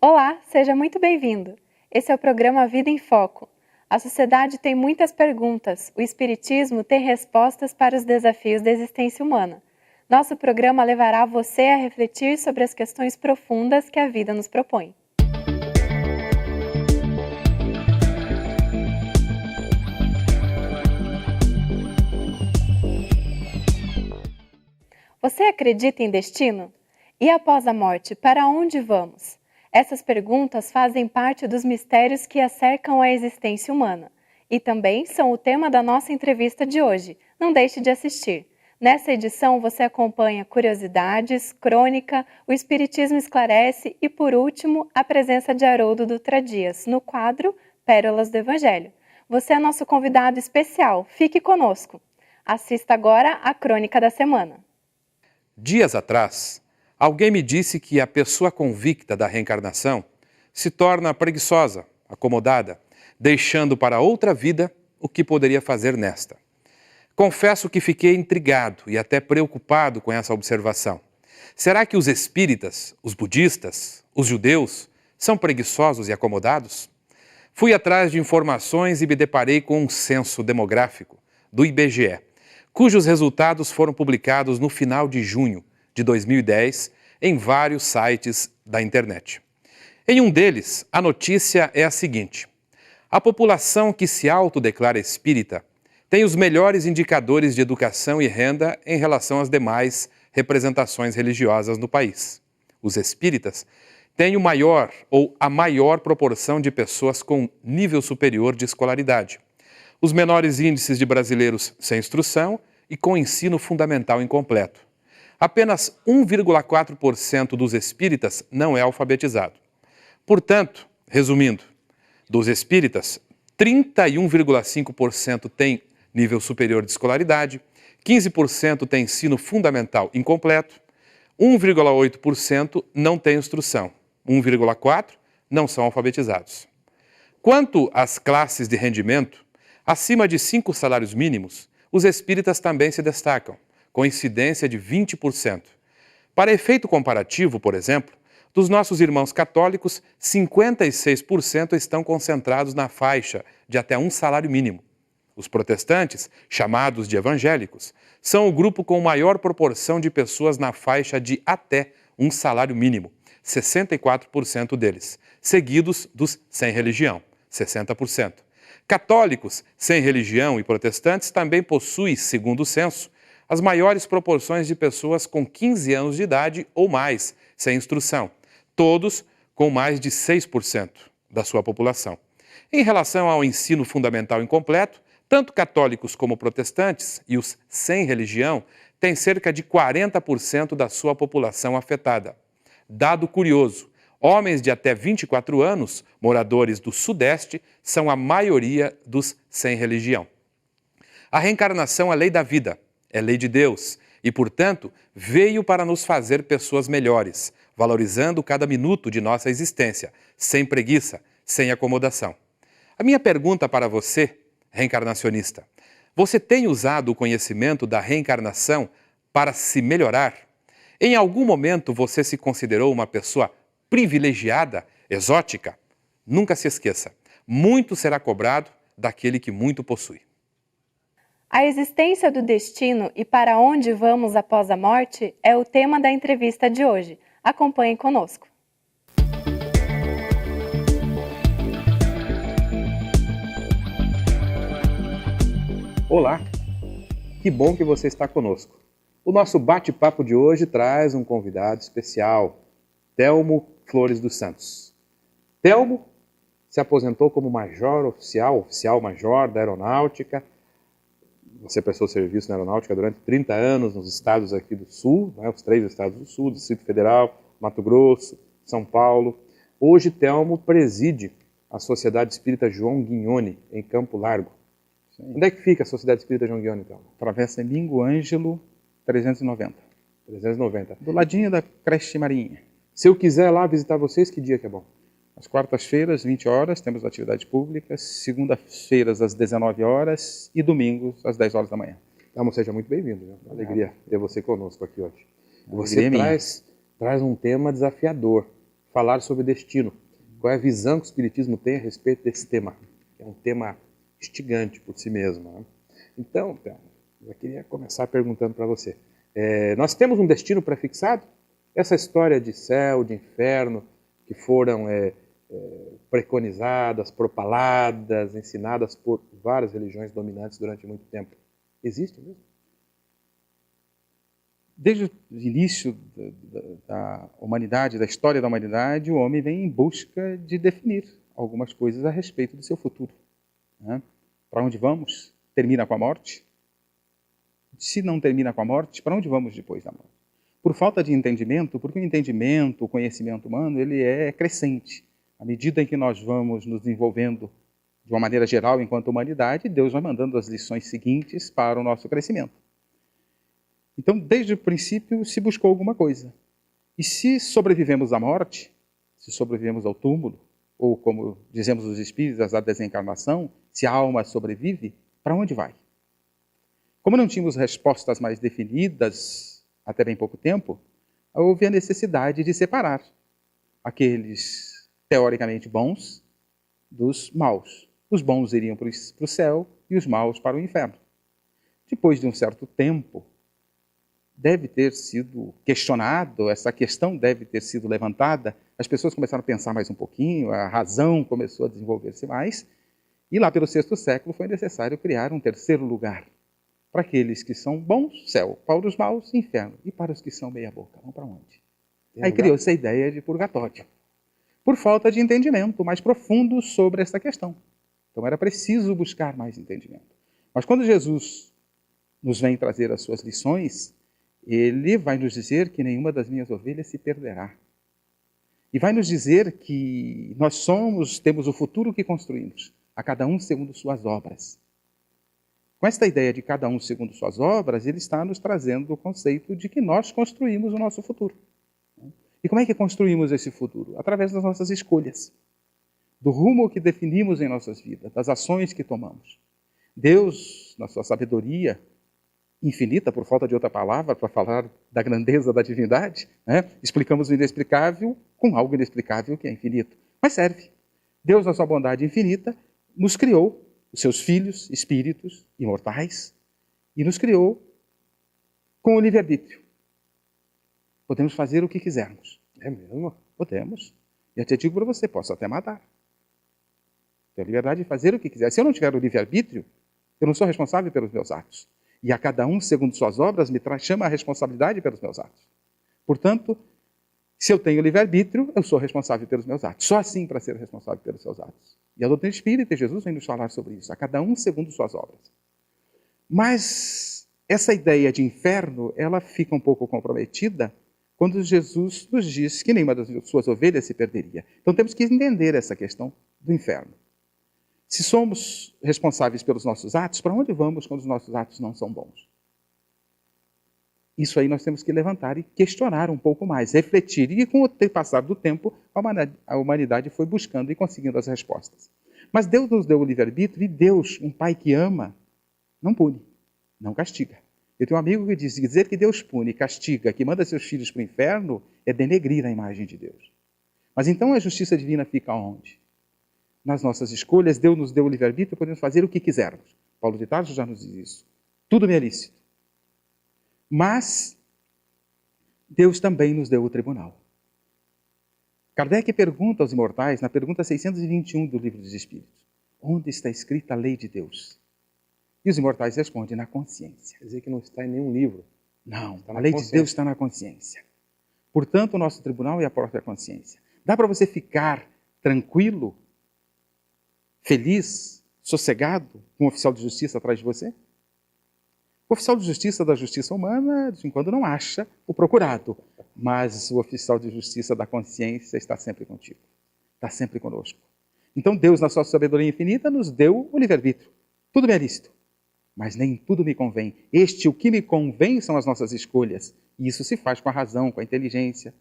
Olá, seja muito bem-vindo. Esse é o programa Vida em Foco. A sociedade tem muitas perguntas, o Espiritismo tem respostas para os desafios da existência humana. Nosso programa levará você a refletir sobre as questões profundas que a vida nos propõe. Você acredita em destino? E após a morte, para onde vamos? Essas perguntas fazem parte dos mistérios que acercam a existência humana e também são o tema da nossa entrevista de hoje. Não deixe de assistir. Nessa edição você acompanha curiosidades, crônica, o Espiritismo esclarece e, por último, a presença de Haroldo Dutra Dias no quadro Pérolas do Evangelho. Você é nosso convidado especial. Fique conosco. Assista agora a crônica da semana. Dias atrás, alguém me disse que a pessoa convicta da reencarnação se torna preguiçosa, acomodada, deixando para outra vida o que poderia fazer nesta. Confesso que fiquei intrigado e até preocupado com essa observação. Será que os espíritas, os budistas, os judeus são preguiçosos e acomodados? Fui atrás de informações e me deparei com um censo demográfico do IBGE, cujos resultados foram publicados no final de junho de 2010 em vários sites da internet. Em um deles, a notícia é a seguinte: a população que se autodeclara espírita tem os melhores indicadores de educação e renda em relação às demais representações religiosas no país. Os espíritas têm o maior ou a maior proporção de pessoas com nível superior de escolaridade, os menores índices de brasileiros sem instrução e com ensino fundamental incompleto. Apenas 1,4% dos espíritas não é alfabetizado. Portanto, resumindo, dos espíritas, 31,5% tem nível superior de escolaridade, 15% tem ensino fundamental incompleto, 1,8% não tem instrução, 1,4% não são alfabetizados. Quanto às classes de rendimento, acima de 5 salários mínimos, os espíritas também se destacam, com incidência de 20%. Para efeito comparativo, por exemplo, dos nossos irmãos católicos, 56% estão concentrados na faixa de até 1 salário mínimo. Os protestantes, chamados de evangélicos, são o grupo com maior proporção de pessoas na faixa de até 1 salário mínimo, 64% deles, seguidos dos sem religião, 60%. Católicos, sem religião e protestantes também possuem, segundo o censo, as maiores proporções de pessoas com 15 anos de idade ou mais, sem instrução, todos com mais de 6% da sua população. Em relação ao ensino fundamental incompleto, tanto católicos como protestantes e os sem religião têm cerca de 40% da sua população afetada. Dado curioso, homens de até 24 anos, moradores do Sudeste, são a maioria dos sem religião. A reencarnação é lei da vida, é lei de Deus e, portanto, veio para nos fazer pessoas melhores, valorizando cada minuto de nossa existência, sem preguiça, sem acomodação. A minha pergunta para você, reencarnacionista: você tem usado o conhecimento da reencarnação para se melhorar? Em algum momento você se considerou uma pessoa privilegiada, exótica? Nunca se esqueça, muito será cobrado daquele que muito possui. A existência do destino e para onde vamos após a morte é o tema da entrevista de hoje. Acompanhe conosco. Olá, que bom que você está conosco. O nosso bate-papo de hoje traz um convidado especial, Telmo Flores dos Santos. Telmo se aposentou como major oficial-major da Aeronáutica. Você prestou serviço na Aeronáutica durante 30 anos nos estados aqui do Sul, né, os 3 estados do Sul, Distrito Federal, Mato Grosso, São Paulo. Hoje, Telmo preside a Sociedade Espírita João Guignoni, em Campo Largo. Sim. Onde é que fica a Sociedade Espírita João Guignoni, Telmo? Travessa Mingo Ângelo 390. 390. Do ladinho da creche Marinha. Se eu quiser lá visitar vocês, que dia que é bom? Às quartas-feiras, 20 horas, temos atividades públicas, segunda-feiras às 19 horas e domingos às 10 horas da manhã. Telmo, seja muito bem-vindo. Né? Alegria ter você conosco aqui hoje. Você traz um tema desafiador. falar sobre destino. Qual é a visão que o Espiritismo tem a respeito desse tema? É um tema instigante por si mesmo, né? Então, eu queria começar perguntando para você. Nós temos um destino prefixado? Essa história de céu, de inferno, que foram preconizadas, propaladas, ensinadas por várias religiões dominantes durante muito tempo, existe mesmo? Desde o início da humanidade, da história da humanidade, o homem vem em busca de definir algumas coisas a respeito do seu futuro, né? Para onde vamos? Termina com a morte? Se não termina com a morte, para onde vamos depois da morte? Por falta de entendimento, porque o entendimento, o conhecimento humano, ele é crescente. À medida em que nós vamos nos desenvolvendo de uma maneira geral enquanto humanidade, Deus vai mandando as lições seguintes para o nosso crescimento. Então, desde o princípio, se buscou alguma coisa. E se sobrevivemos à morte, se sobrevivemos ao túmulo, ou como dizemos os espíritas, à desencarnação, se a alma sobrevive, para onde vai? Como não tínhamos respostas mais definidas até bem pouco tempo, houve a necessidade de separar aqueles teoricamente bons dos maus. Os bons iriam para o céu e os maus para o inferno. Depois de um certo tempo, deve ter sido questionado, essa questão deve ter sido levantada, as pessoas começaram a pensar mais um pouquinho, a razão começou a desenvolver-se mais, e lá pelo sexto século foi necessário criar um terceiro lugar. Para aqueles que são bons, céu. Para os maus, inferno. E para os que são meia boca, vão para onde? Aí criou-se a ideia de purgatório, por falta de entendimento mais profundo sobre essa questão. Então era preciso buscar mais entendimento. Mas quando Jesus nos vem trazer as suas lições, ele vai nos dizer que nenhuma das minhas ovelhas se perderá. E vai nos dizer que nós temos o futuro que construímos, a cada um segundo suas obras. Com esta ideia de cada um segundo suas obras, ele está nos trazendo o conceito de que nós construímos o nosso futuro. E como é que construímos esse futuro? Através das nossas escolhas, do rumo que definimos em nossas vidas, das ações que tomamos. Deus, na sua sabedoria infinita, por falta de outra palavra, para falar da grandeza da divindade, né? Explicamos o inexplicável com algo inexplicável que é infinito. Mas serve. Deus, na sua bondade infinita, nos criou, os seus filhos, espíritos imortais, e nos criou com o livre-arbítrio. Podemos fazer o que quisermos. É mesmo? Podemos. E até digo para você, posso até matar. Tenho a liberdade de fazer o que quiser. Se eu não tiver o livre-arbítrio, eu não sou responsável pelos meus atos. E a cada um, segundo suas obras, chama a responsabilidade pelos meus atos. Portanto, se eu tenho livre-arbítrio, eu sou responsável pelos meus atos. Só assim para ser responsável pelos seus atos. E a doutrina espírita, Jesus vem nos falar sobre isso. A cada um, segundo suas obras. Mas essa ideia de inferno, ela fica um pouco comprometida quando Jesus nos diz que nenhuma das suas ovelhas se perderia. Então temos que entender essa questão do inferno. Se somos responsáveis pelos nossos atos, para onde vamos quando os nossos atos não são bons? Isso aí nós temos que levantar e questionar um pouco mais, refletir. E com o passar do tempo, a humanidade foi buscando e conseguindo as respostas. Mas Deus nos deu o livre-arbítrio e Deus, um pai que ama, não pune, não castiga. Eu tenho um amigo que diz, dizer que Deus pune, castiga, que manda seus filhos para o inferno, é denegrir a imagem de Deus. Mas então a justiça divina fica onde? Nas nossas escolhas, Deus nos deu o livre-arbítrio, podemos fazer o que quisermos. Paulo de Tarso já nos diz isso. Tudo me é lícito. Mas Deus também nos deu o tribunal. Kardec pergunta aos imortais, na pergunta 621 do Livro dos Espíritos, onde está escrita a lei de Deus? E os imortais respondem, na consciência. Quer dizer que não está em nenhum livro. Não, a lei de Deus está na consciência. Portanto, o nosso tribunal é a própria consciência. Dá para você ficar tranquilo, feliz, sossegado, com um oficial de justiça atrás de você? O oficial de justiça da justiça humana, de vez em quando, não acha o procurado. Mas o oficial de justiça da consciência está sempre contigo. Está sempre conosco. Então Deus, na sua sabedoria infinita, nos deu o livre-arbítrio. Tudo me é lícito, mas nem tudo me convém. O que me convém são as nossas escolhas. E isso se faz com a razão, com a inteligência.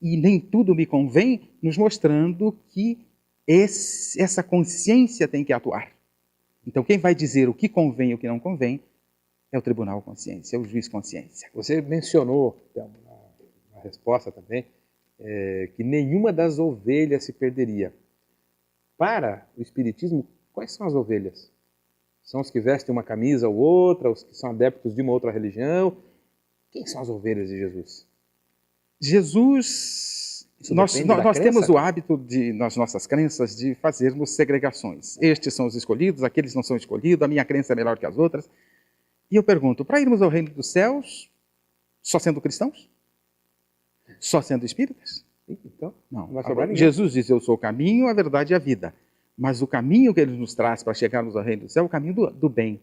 E nem tudo me convém, nos mostrando que essa consciência tem que atuar. Então, quem vai dizer o que convém e o que não convém é o tribunal consciência, é o juiz consciência. Você mencionou na resposta também que nenhuma das ovelhas se perderia. Para o Espiritismo, quais são as ovelhas? São os que vestem uma camisa ou outra, os que são adeptos de uma outra religião? Quem são as ovelhas de Jesus? Jesus, nós temos o hábito nas nossas crenças de fazermos segregações. Estes são os escolhidos, aqueles não são escolhidos, a minha crença é melhor que as outras. E eu pergunto, para irmos ao reino dos céus, só sendo cristãos? Só sendo espíritas? Então, não. Vai sobrar ninguém. Jesus diz, eu sou o caminho, a verdade e a vida. Mas o caminho que ele nos traz para chegarmos ao reino do céu é o caminho do bem.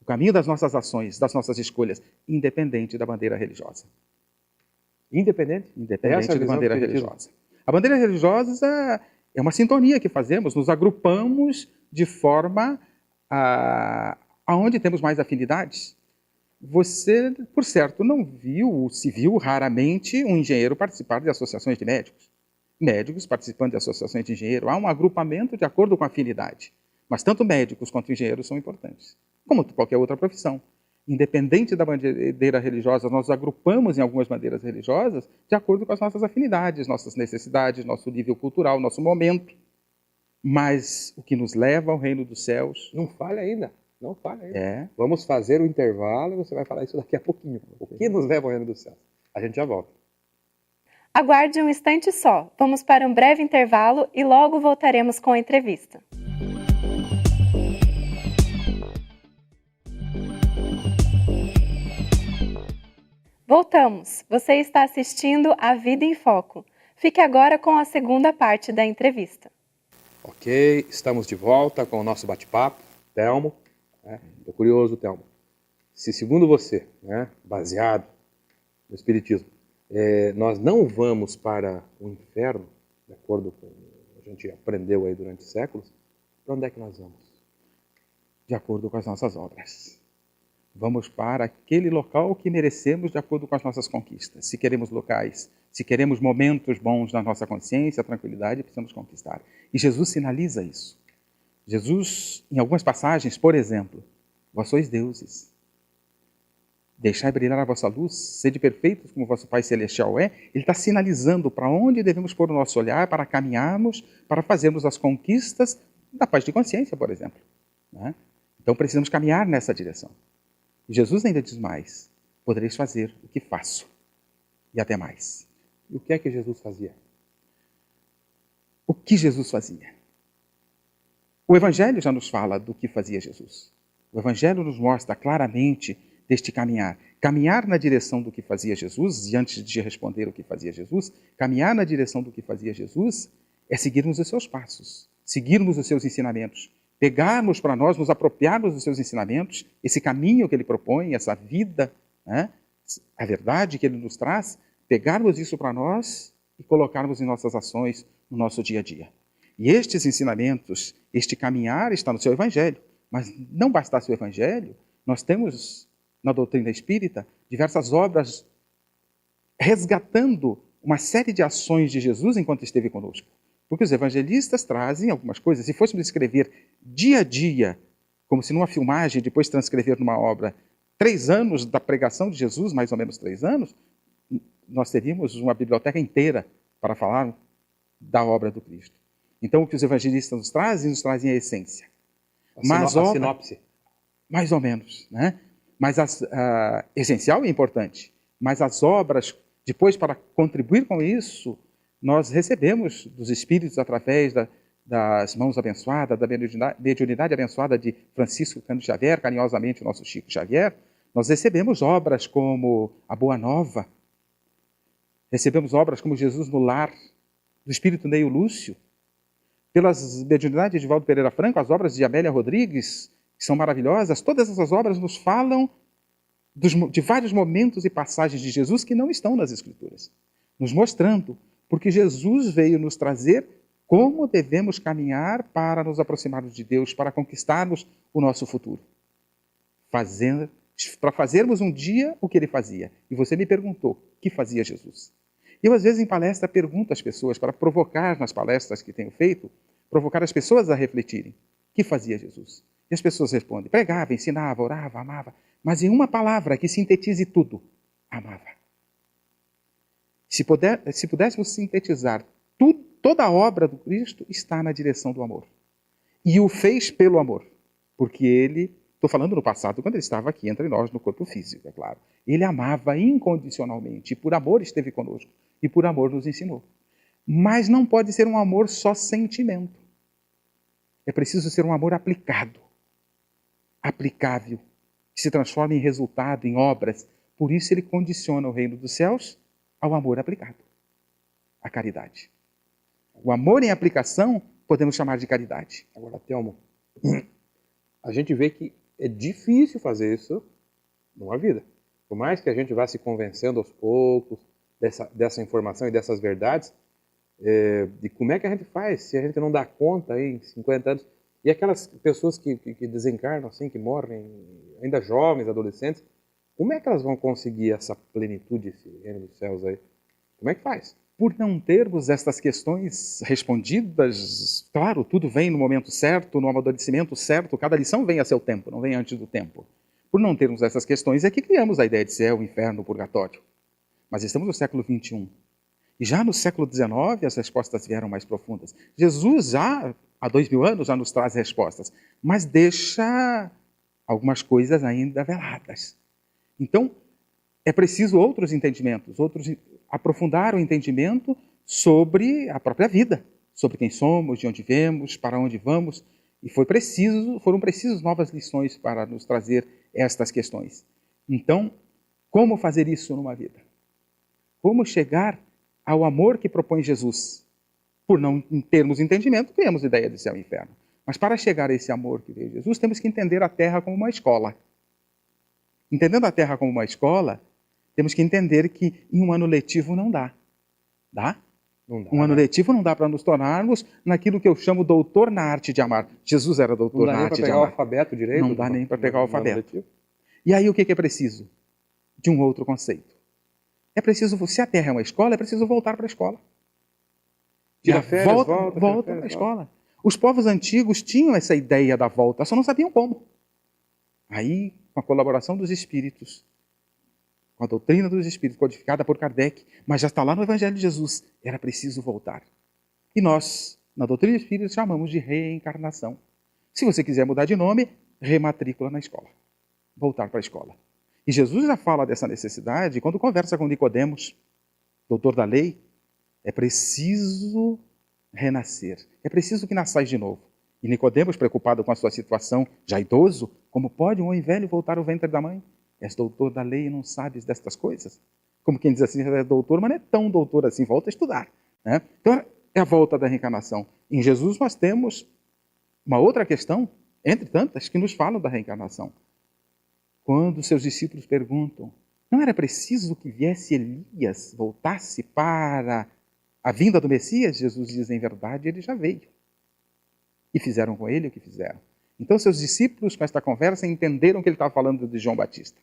O caminho das nossas ações, das nossas escolhas, independente da bandeira religiosa. Independente da bandeira religiosa. A bandeira religiosa é uma sintonia que fazemos, nos agrupamos de forma aonde temos mais afinidades. Você, por certo, não viu, se viu raramente um engenheiro participar de associações de médicos. Médicos participando de associações de engenheiro. Há um agrupamento de acordo com a afinidade. Mas tanto médicos quanto engenheiros são importantes, como qualquer outra profissão. Independente da bandeira religiosa, nós agrupamos em algumas bandeiras religiosas de acordo com as nossas afinidades, nossas necessidades, nosso nível cultural, nosso momento. Mas o que nos leva ao reino dos céus... Não falha ainda. Não falha ainda. É. Vamos fazer o intervalo e você vai falar isso daqui a pouquinho. O que nos leva ao reino dos céus? A gente já volta. Aguarde um instante só. Vamos para um breve intervalo e logo voltaremos com a entrevista. Voltamos. Você está assistindo a Vida em Foco. Fique agora com a segunda parte da entrevista. Ok, estamos de volta com o nosso bate-papo. Telmo, estou curioso, Telmo. Se segundo você, baseado no Espiritismo, nós não vamos para o inferno, de acordo com o que a gente aprendeu aí durante séculos, para onde é que nós vamos? De acordo com as nossas obras. Vamos para aquele local que merecemos de acordo com as nossas conquistas. Se queremos locais, se queremos momentos bons na nossa consciência, tranquilidade, precisamos conquistar. E Jesus sinaliza isso. Jesus, em algumas passagens, por exemplo, vós sois deuses. Deixai brilhar a vossa luz, sede perfeitos como vosso Pai Celestial é. Ele está sinalizando para onde devemos pôr o nosso olhar para caminharmos, para fazermos as conquistas da paz de consciência, por exemplo. Então precisamos caminhar nessa direção. E Jesus ainda diz mais, podereis fazer o que faço, e até mais. E o que é que Jesus fazia? O que Jesus fazia? O Evangelho já nos fala do que fazia Jesus. O Evangelho nos mostra claramente deste caminhar. Caminhar na direção do que fazia Jesus, e antes de responder o que fazia Jesus, caminhar na direção do que fazia Jesus é seguirmos os seus passos, seguirmos os seus ensinamentos, pegarmos para nós, nos apropriarmos dos seus ensinamentos, esse caminho que ele propõe, essa vida, a verdade que ele nos traz, pegarmos isso para nós e colocarmos em nossas ações, no nosso dia a dia. E estes ensinamentos, este caminhar está no seu Evangelho. Mas não bastasse o Evangelho, nós temos na doutrina espírita diversas obras resgatando uma série de ações de Jesus enquanto esteve conosco. Porque os evangelistas trazem algumas coisas. Se fôssemos escrever dia a dia, como se numa filmagem, depois transcrever numa obra, 3 anos da pregação de Jesus, mais ou menos 3 anos, nós teríamos uma biblioteca inteira para falar da obra do Cristo. Então, o que os evangelistas nos trazem a essência. A sinopse. Mais ou menos, Mas essencial e importante. Mas as obras, depois, para contribuir com isso, nós recebemos dos Espíritos através das mãos abençoadas, da mediunidade abençoada de Francisco Cândido Xavier, carinhosamente o nosso Chico Xavier, nós recebemos obras como a Boa Nova, recebemos obras como Jesus no Lar, do Espírito Neio Lúcio, pelas mediunidades de Valdo Pereira Franco, as obras de Amélia Rodrigues, que são maravilhosas. Todas essas obras nos falam de vários momentos e passagens de Jesus que não estão nas Escrituras, nos mostrando, porque Jesus veio nos trazer como devemos caminhar para nos aproximarmos de Deus, para conquistarmos o nosso futuro. Para fazermos um dia o que ele fazia. E você me perguntou, o que fazia Jesus? Eu, às vezes, em palestra, pergunto às pessoas, para provocar nas palestras que tenho feito, provocar as pessoas a refletirem. O que fazia Jesus? E as pessoas respondem, pregava, ensinava, orava, amava. Mas em uma palavra que sintetize tudo, amava. Se pudéssemos sintetizar, toda a obra do Cristo está na direção do amor. E o fez pelo amor. Porque ele, estou falando no passado, quando ele estava aqui entre nós, no corpo físico, é claro. Ele amava incondicionalmente, e por amor esteve conosco, e por amor nos ensinou. Mas não pode ser um amor só sentimento. É preciso ser um amor aplicado, aplicável, que se transforma em resultado, em obras. Por isso ele condiciona o reino dos céus ao amor aplicado, à caridade. O amor em aplicação podemos chamar de caridade. Agora, Telmo, a gente vê que é difícil fazer isso numa vida. Por mais que a gente vá se convencendo aos poucos dessa informação e dessas verdades, de como é que a gente faz se a gente não dá conta aí em 50 anos. E aquelas pessoas que desencarnam, assim, que morrem, ainda jovens, adolescentes, como é que elas vão conseguir essa plenitude, esse reino dos céus aí? Como é que faz? Por não termos estas questões respondidas, claro, tudo vem no momento certo, no amadurecimento certo, cada lição vem a seu tempo, não vem antes do tempo. Por não termos essas questões é que criamos a ideia de céu, inferno, purgatório. Mas estamos no século XXI. E já no século XIX as respostas vieram mais profundas. Jesus já, há 2000 anos, já nos traz respostas, mas deixa algumas coisas ainda veladas. Então, é preciso outros entendimentos, aprofundar o entendimento sobre a própria vida, sobre quem somos, de onde viemos, para onde vamos. E foram precisas novas lições para nos trazer estas questões. Então, como fazer isso numa vida? Como chegar ao amor que propõe Jesus? Por não termos entendimento, criamos ideia de céu e inferno. Mas para chegar a esse amor que veio Jesus, temos que entender a Terra como uma escola. Entendendo a Terra como uma escola, temos que entender que em um ano letivo não dá. Dá? Não dá. Um ano letivo não dá para nos tornarmos naquilo que eu chamo doutor na arte de amar. Jesus era doutor na arte de amar. Não dá nem para pegar o alfabeto direito? Não dá nem para pegar o alfabeto. E aí o que é preciso? De um outro conceito. É preciso, se a Terra é uma escola, é preciso voltar para a escola. Tira férias, volta para a escola. Os povos antigos tinham essa ideia da volta, só não sabiam como. Aí, com a colaboração dos espíritos, com a doutrina dos espíritos codificada por Kardec, mas já está lá no Evangelho de Jesus, era preciso voltar. E nós, na doutrina espírita, chamamos de reencarnação. Se você quiser mudar de nome, rematrícula na escola. Voltar para a escola. E Jesus já fala dessa necessidade quando conversa com Nicodemos, doutor da lei. É preciso renascer. É preciso que nasçais de novo. E Nicodemos, preocupado com a sua situação, já idoso, como pode um homem velho voltar ao ventre da mãe? És doutor da lei e não sabes destas coisas? Como quem diz assim, é doutor, mas não é tão doutor assim, volta a estudar. Né? Então, é a volta da reencarnação. Em Jesus nós temos uma outra questão, entre tantas, que nos falam da reencarnação. Quando seus discípulos perguntam, não era preciso que viesse Elias, voltasse para a vinda do Messias? Jesus diz, em verdade, ele já veio. E fizeram com ele o que fizeram. Então seus discípulos, com esta conversa, entenderam que ele estava falando de João Batista.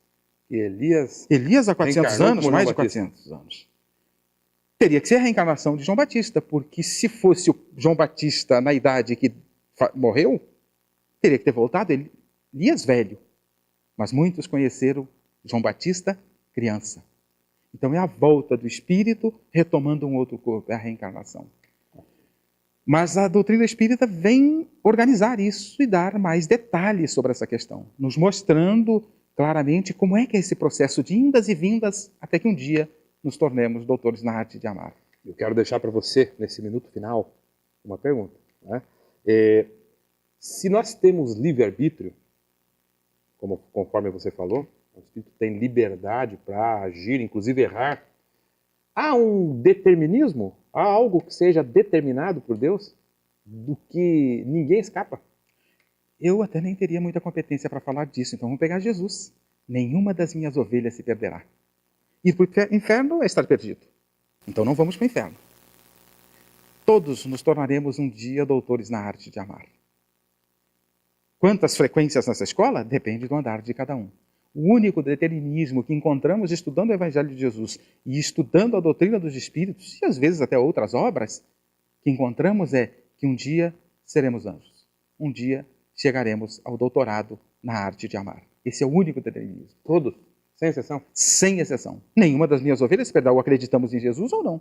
E Elias há 400 anos, mais de 400 anos. Teria que ser a reencarnação de João Batista, porque se fosse o João Batista na idade que morreu, teria que ter voltado Elias velho. Mas muitos conheceram João Batista criança. Então é a volta do espírito retomando um outro corpo, é a reencarnação. Mas a doutrina espírita vem organizar isso e dar mais detalhes sobre essa questão, nos mostrando claramente como é que é esse processo de indas e vindas até que um dia nos tornemos doutores na arte de amar. Eu quero deixar para você, nesse minuto final, uma pergunta. Né? Se nós temos livre-arbítrio, conforme você falou, o espírito tem liberdade para agir, inclusive errar, há um determinismo? Há algo que seja determinado por Deus, do que ninguém escapa? Eu até nem teria muita competência para falar disso, então vamos pegar Jesus. Nenhuma das minhas ovelhas se perderá. Ir para o inferno é estar perdido. Então não vamos para o inferno. Todos nos tornaremos um dia doutores na arte de amar. Quantas frequências nessa escola? Depende do andar de cada um. O único determinismo que encontramos estudando o Evangelho de Jesus e estudando a doutrina dos Espíritos, e às vezes até outras obras, que encontramos é que um dia seremos anjos. Um dia chegaremos ao doutorado na arte de amar. Esse é o único determinismo. Todos? Sem exceção? Sem exceção. Nenhuma das minhas ovelhas se perderá. Ou acreditamos em Jesus ou não.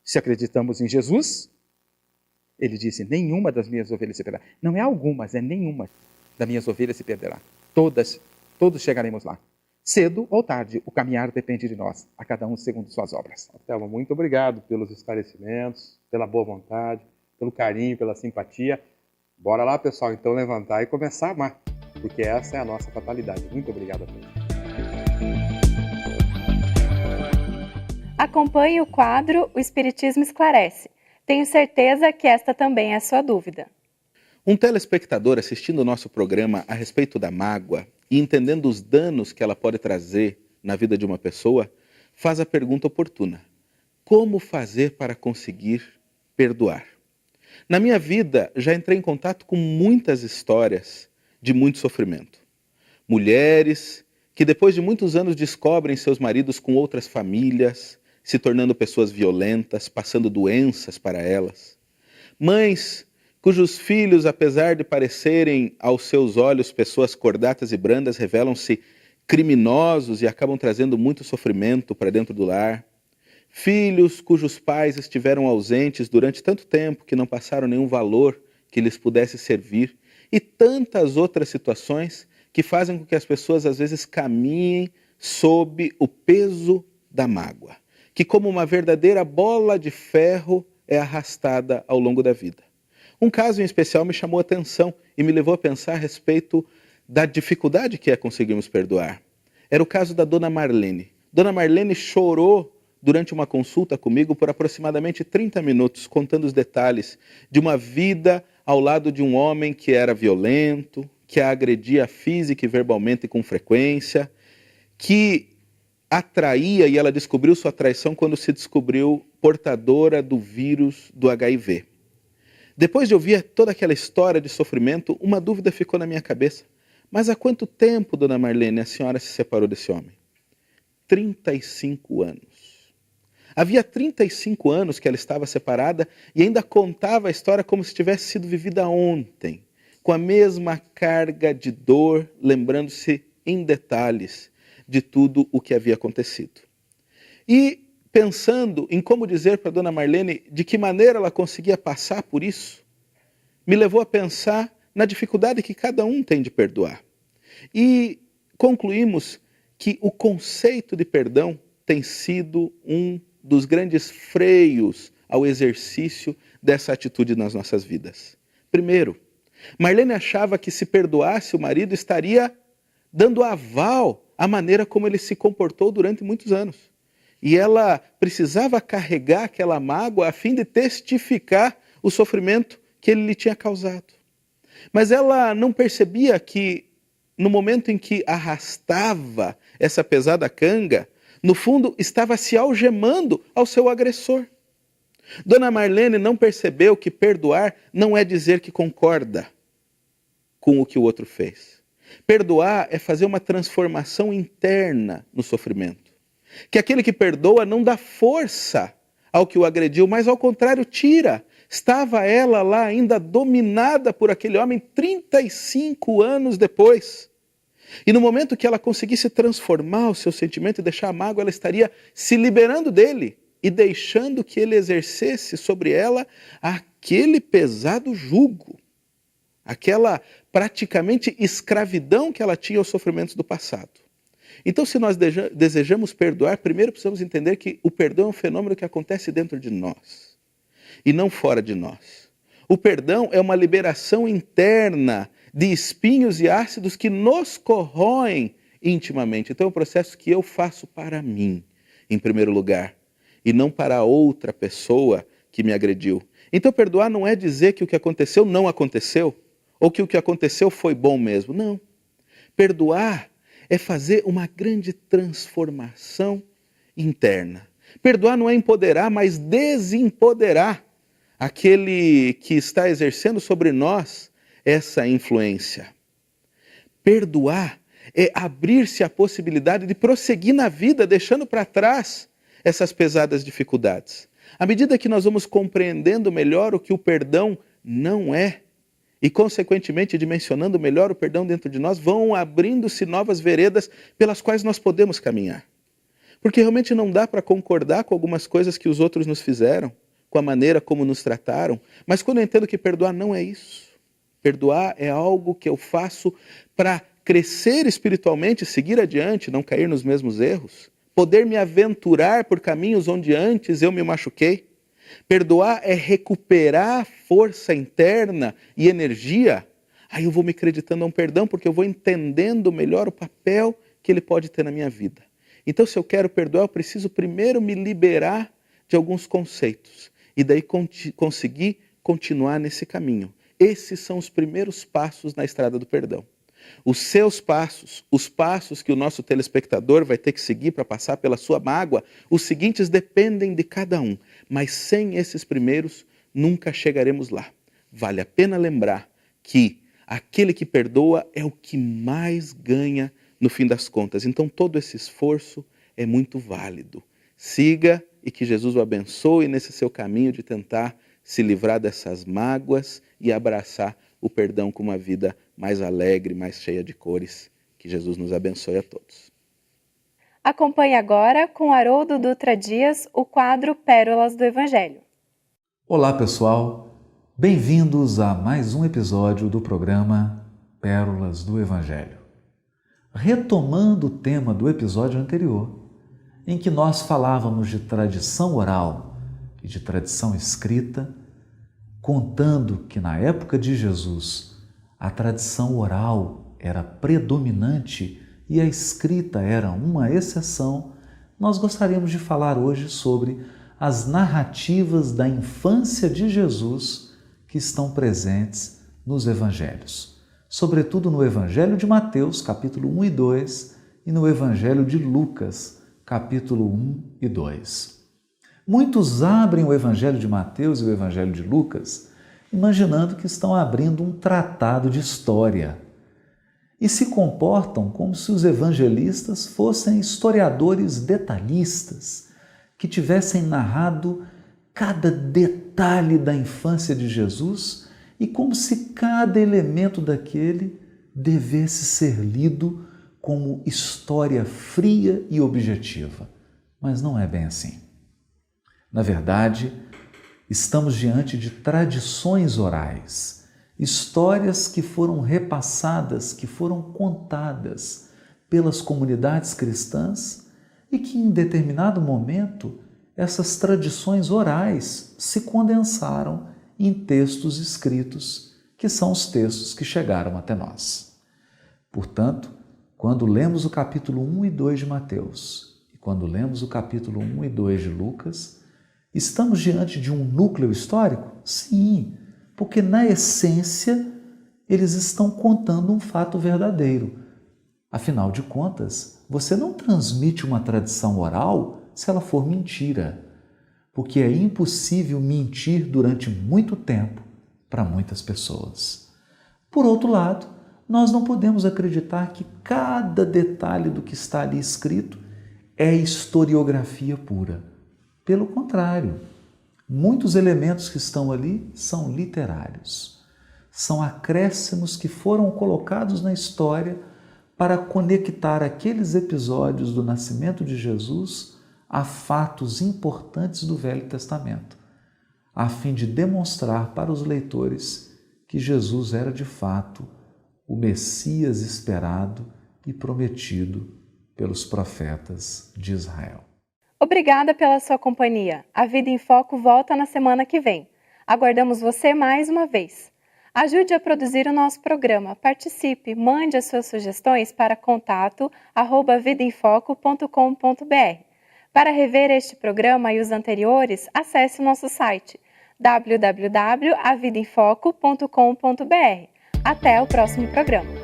Se acreditamos em Jesus, ele disse, nenhuma das minhas ovelhas se perderá. Não é algumas, é nenhuma das minhas ovelhas se perderá. Todos chegaremos lá. Cedo ou tarde, o caminhar depende de nós, a cada um segundo suas obras. Thelma, muito obrigado pelos esclarecimentos, pela boa vontade, pelo carinho, pela simpatia. Bora lá, pessoal, então levantar e começar a amar, porque essa é a nossa fatalidade. Muito obrigado a todos. Acompanhe o quadro O Espiritismo Esclarece. Tenho certeza que esta também é a sua dúvida. Um telespectador assistindo o nosso programa a respeito da mágoa e entendendo os danos que ela pode trazer na vida de uma pessoa, faz a pergunta oportuna: como fazer para conseguir perdoar? Na minha vida, já entrei em contato com muitas histórias de muito sofrimento. Mulheres que depois de muitos anos descobrem seus maridos com outras famílias, se tornando pessoas violentas, passando doenças para elas. Mães cujos filhos, apesar de parecerem aos seus olhos pessoas cordatas e brandas, revelam-se criminosos e acabam trazendo muito sofrimento para dentro do lar. Filhos cujos pais estiveram ausentes durante tanto tempo que não passaram nenhum valor que lhes pudesse servir. E tantas outras situações que fazem com que as pessoas às vezes caminhem sob o peso da mágoa, que como uma verdadeira bola de ferro é arrastada ao longo da vida. Um caso em especial me chamou a atenção e me levou a pensar a respeito da dificuldade que é conseguirmos perdoar. Era o caso da Dona Marlene. Dona Marlene chorou durante uma consulta comigo por aproximadamente 30 minutos, contando os detalhes de uma vida ao lado de um homem que era violento, que a agredia física e verbalmente com frequência, que atraía, e ela descobriu sua traição quando se descobriu portadora do vírus do HIV. Depois de ouvir toda aquela história de sofrimento, uma dúvida ficou na minha cabeça. Mas há quanto tempo, Dona Marlene, a senhora se separou desse homem? 35 anos. Havia 35 anos que ela estava separada e ainda contava a história como se tivesse sido vivida ontem, com a mesma carga de dor, lembrando-se em detalhes de tudo o que havia acontecido. E pensando em como dizer para Dona Marlene de que maneira ela conseguia passar por isso, me levou a pensar na dificuldade que cada um tem de perdoar. E concluímos que o conceito de perdão tem sido um dos grandes freios ao exercício dessa atitude nas nossas vidas. Primeiro, Marlene achava que se perdoasse o marido estaria dando aval à maneira como ele se comportou durante muitos anos. E ela precisava carregar aquela mágoa a fim de testificar o sofrimento que ele lhe tinha causado. Mas ela não percebia que, no momento em que arrastava essa pesada canga, no fundo estava se algemando ao seu agressor. Dona Marlene não percebeu que perdoar não é dizer que concorda com o que o outro fez. Perdoar é fazer uma transformação interna no sofrimento. Que aquele que perdoa não dá força ao que o agrediu, mas ao contrário tira. Estava ela lá ainda dominada por aquele homem 35 anos depois. E no momento que ela conseguisse transformar o seu sentimento e deixar a mágoa, ela estaria se liberando dele e deixando que ele exercesse sobre ela aquele pesado jugo, aquela praticamente escravidão que ela tinha aos sofrimentos do passado. Então, se nós desejamos perdoar, primeiro precisamos entender que o perdão é um fenômeno que acontece dentro de nós e não fora de nós. O perdão é uma liberação interna de espinhos e ácidos que nos corroem intimamente. Então é um processo que eu faço para mim, em primeiro lugar, e não para outra pessoa que me agrediu. Então perdoar não é dizer que o que aconteceu não aconteceu, ou que o que aconteceu foi bom mesmo. Não. Perdoar é fazer uma grande transformação interna. Perdoar não é empoderar, mas desempoderar aquele que está exercendo sobre nós essa influência. Perdoar é abrir-se à possibilidade de prosseguir na vida, deixando para trás essas pesadas dificuldades. À medida que nós vamos compreendendo melhor o que o perdão não é, e, consequentemente, dimensionando melhor o perdão dentro de nós, vão abrindo-se novas veredas pelas quais nós podemos caminhar. Porque realmente não dá para concordar com algumas coisas que os outros nos fizeram, com a maneira como nos trataram, mas quando eu entendo que perdoar não é isso. Perdoar é algo que eu faço para crescer espiritualmente, seguir adiante, não cair nos mesmos erros, poder me aventurar por caminhos onde antes eu me machuquei. Perdoar é recuperar força interna e energia. Aí eu vou me acreditando a um perdão porque eu vou entendendo melhor o papel que ele pode ter na minha vida. Então, se eu quero perdoar, eu preciso primeiro me liberar de alguns conceitos e daí conseguir continuar nesse caminho. Esses são os primeiros passos na estrada do perdão. Os seus passos, os passos que o nosso telespectador vai ter que seguir para passar pela sua mágoa, os seguintes dependem de cada um, mas sem esses primeiros nunca chegaremos lá. Vale a pena lembrar que aquele que perdoa é o que mais ganha no fim das contas. Então todo esse esforço é muito válido. Siga e que Jesus o abençoe nesse seu caminho de tentar se livrar dessas mágoas e abraçar o perdão com uma vida mais alegre, mais cheia de cores. Que Jesus nos abençoe a todos. Acompanhe agora com Haroldo Dutra Dias o quadro Pérolas do Evangelho. Olá pessoal, bem-vindos a mais um episódio do programa Pérolas do Evangelho. Retomando o tema do episódio anterior, em que nós falávamos de tradição oral e de tradição escrita, contando que na época de Jesus a tradição oral era predominante e a escrita era uma exceção, nós gostaríamos de falar hoje sobre as narrativas da infância de Jesus que estão presentes nos evangelhos, sobretudo no Evangelho de Mateus, capítulo 1 e 2, e no Evangelho de Lucas, capítulo 1 e 2. Muitos abrem o Evangelho de Mateus e o Evangelho de Lucas imaginando que estão abrindo um tratado de história e se comportam como se os evangelistas fossem historiadores detalhistas que tivessem narrado cada detalhe da infância de Jesus e como se cada elemento daquele devesse ser lido como história fria e objetiva. Mas não é bem assim. Na verdade, estamos diante de tradições orais, histórias que foram repassadas, que foram contadas pelas comunidades cristãs e que em determinado momento essas tradições orais se condensaram em textos escritos, que são os textos que chegaram até nós. Portanto, quando lemos o capítulo 1 e 2 de Mateus e quando lemos o capítulo 1 e 2 de Lucas, estamos diante de um núcleo histórico? Sim, porque na essência eles estão contando um fato verdadeiro. Afinal de contas, você não transmite uma tradição oral se ela for mentira, porque é impossível mentir durante muito tempo para muitas pessoas. Por outro lado, nós não podemos acreditar que cada detalhe do que está ali escrito é historiografia pura. Pelo contrário, muitos elementos que estão ali são literários. São acréscimos que foram colocados na história para conectar aqueles episódios do nascimento de Jesus a fatos importantes do Velho Testamento, a fim de demonstrar para os leitores que Jesus era de fato o Messias esperado e prometido pelos profetas de Israel. Obrigada pela sua companhia. A Vida em Foco volta na semana que vem. Aguardamos você mais uma vez. Ajude a produzir o nosso programa. Participe, mande as suas sugestões para contato@vidaemfoco.com.br. Para rever este programa e os anteriores, acesse o nosso site www.avidaemfoco.com.br. Até o próximo programa.